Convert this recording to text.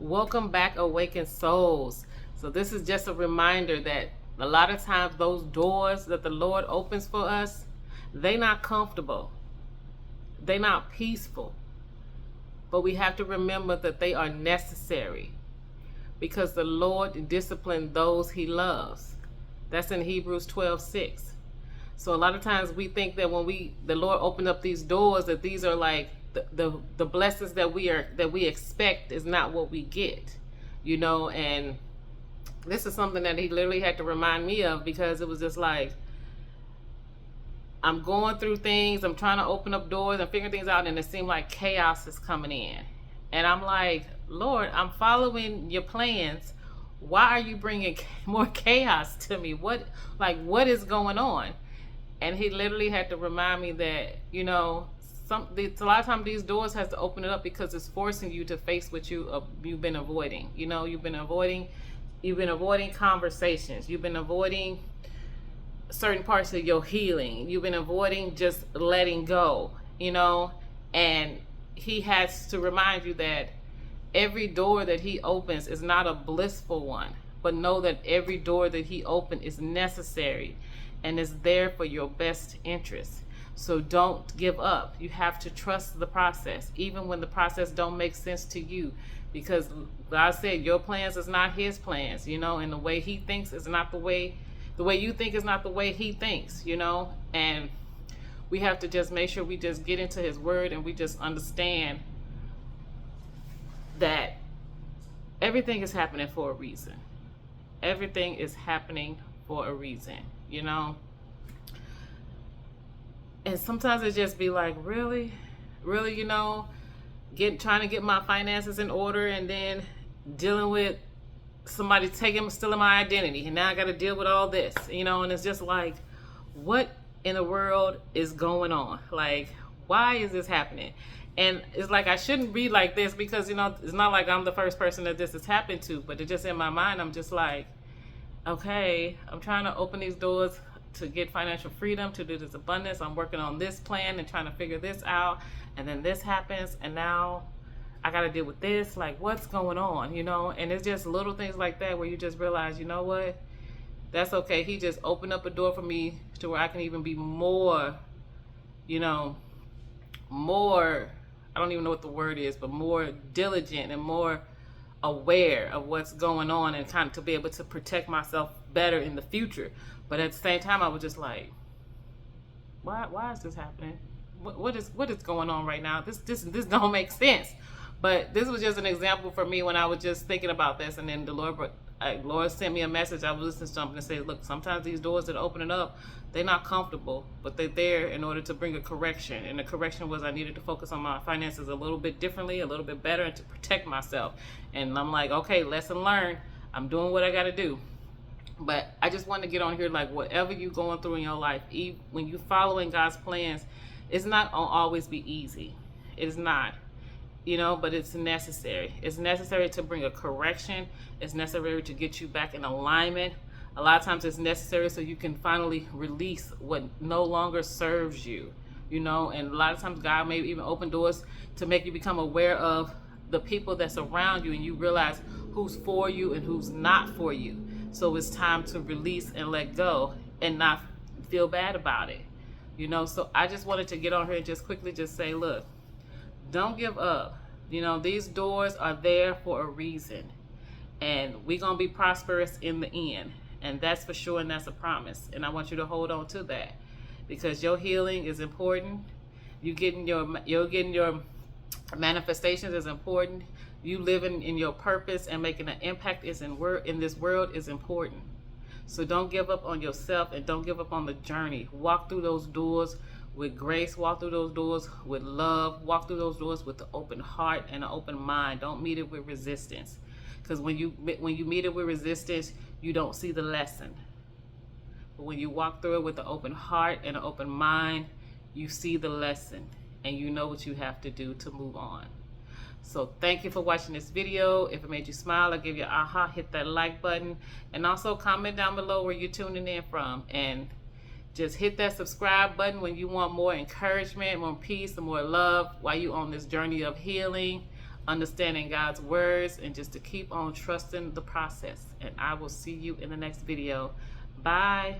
Welcome back, Awaken Souls. So this is just a reminder that a lot of times those doors that the Lord opens for us, they not comfortable. They not peaceful. But we have to remember that they are necessary because the Lord disciplines those he loves. That's in Hebrews 12:6. So a lot of times we think that when the Lord opened up these doors, that these are like the blessings that we expect is not what we get, and this is something that he literally had to remind me of, because it was just like, I'm going through things, I'm trying to open up doors and figure things out, and it seemed like chaos is coming in. And I'm like, Lord, I'm following your plans. Why are you bringing more chaos to me? What is going on? And he literally had to remind me that, a lot of times these doors has to open it up because it's forcing you to face what you've been avoiding. You've been avoiding conversations. You've been avoiding certain parts of your healing. You've been avoiding just letting go, and he has to remind you that every door that he opens is not a blissful one, but know that every door that he opens is necessary and is there for your best interest. So don't give up. You have to trust the process, even when the process don't make sense to you, because God said your plans is not his plans, and the way he thinks is not the way you think is not the way he thinks, and we have to just make sure we just get into his word and we just understand that everything is happening for a reason. Everything is happening for a reason, And sometimes it just be like, really, trying to get my finances in order, and then dealing with somebody stealing my identity, and now I got to deal with all this, and it's just like, what in the world is going on? Like, why is this happening? And it's like, I shouldn't be like this, because it's not like I'm the first person that this has happened to, but it just, in my mind, I'm just like, okay, I'm trying to open these doors to get financial freedom, to do this abundance. I'm working on this plan and trying to figure this out, and then this happens, and now I got to deal with this. Like, what's going on? And it's just little things like that where you just realize, you know what, that's okay. He just opened up a door for me to where I can even be more, more, I don't even know what the word is, but more diligent and more aware of what's going on, and kind of to be able to protect myself better in the future. But at the same time, I was just like, why is this happening? What is going on right now? This don't make sense. But this was just an example for me when I was just thinking about this, and then the Lord sent me a message. I was listening to something and said, look, sometimes these doors that are opening up, they're not comfortable, but they're there in order to bring a correction. And the correction was I needed to focus on my finances a little bit differently, a little bit better, and to protect myself. And I'm like, okay, lesson learned. I'm doing what I got to do. But I just want to get on here, like, whatever you're going through in your life, when you're following God's plans, it's not going to always be easy. It's not. But it's necessary. It's necessary to bring a correction. It's necessary to get you back in alignment. A lot of times it's necessary so you can finally release what no longer serves you, and a lot of times God may even open doors to make you become aware of the people that's around you, and you realize who's for you and who's not for you. So it's time to release and let go and not feel bad about it, So I just wanted to get on here and just quickly just say, look, don't give up. These doors are there for a reason, and we're going to be prosperous in the end. And that's for sure, and that's a promise. And I want you to hold on to that, because your healing is important. You're getting your manifestations is important. You living in your purpose and making an impact in this world is important. So don't give up on yourself, and don't give up on the journey. Walk through those doors with grace. Walk through those doors with love. Walk through those doors with an open heart and an open mind. Don't meet it with resistance, because when you meet it with resistance, you don't see the lesson. But when you walk through it with an open heart and an open mind, you see the lesson, and you know what you have to do to move on. So thank you for watching this video. If it made you smile or give you aha, hit that like button, and also comment down below where you're tuning in from, and just hit that subscribe button when you want more encouragement, more peace, and more love while you're on this journey of healing, understanding God's words, and just to keep on trusting the process. And I will see you in the next video. Bye.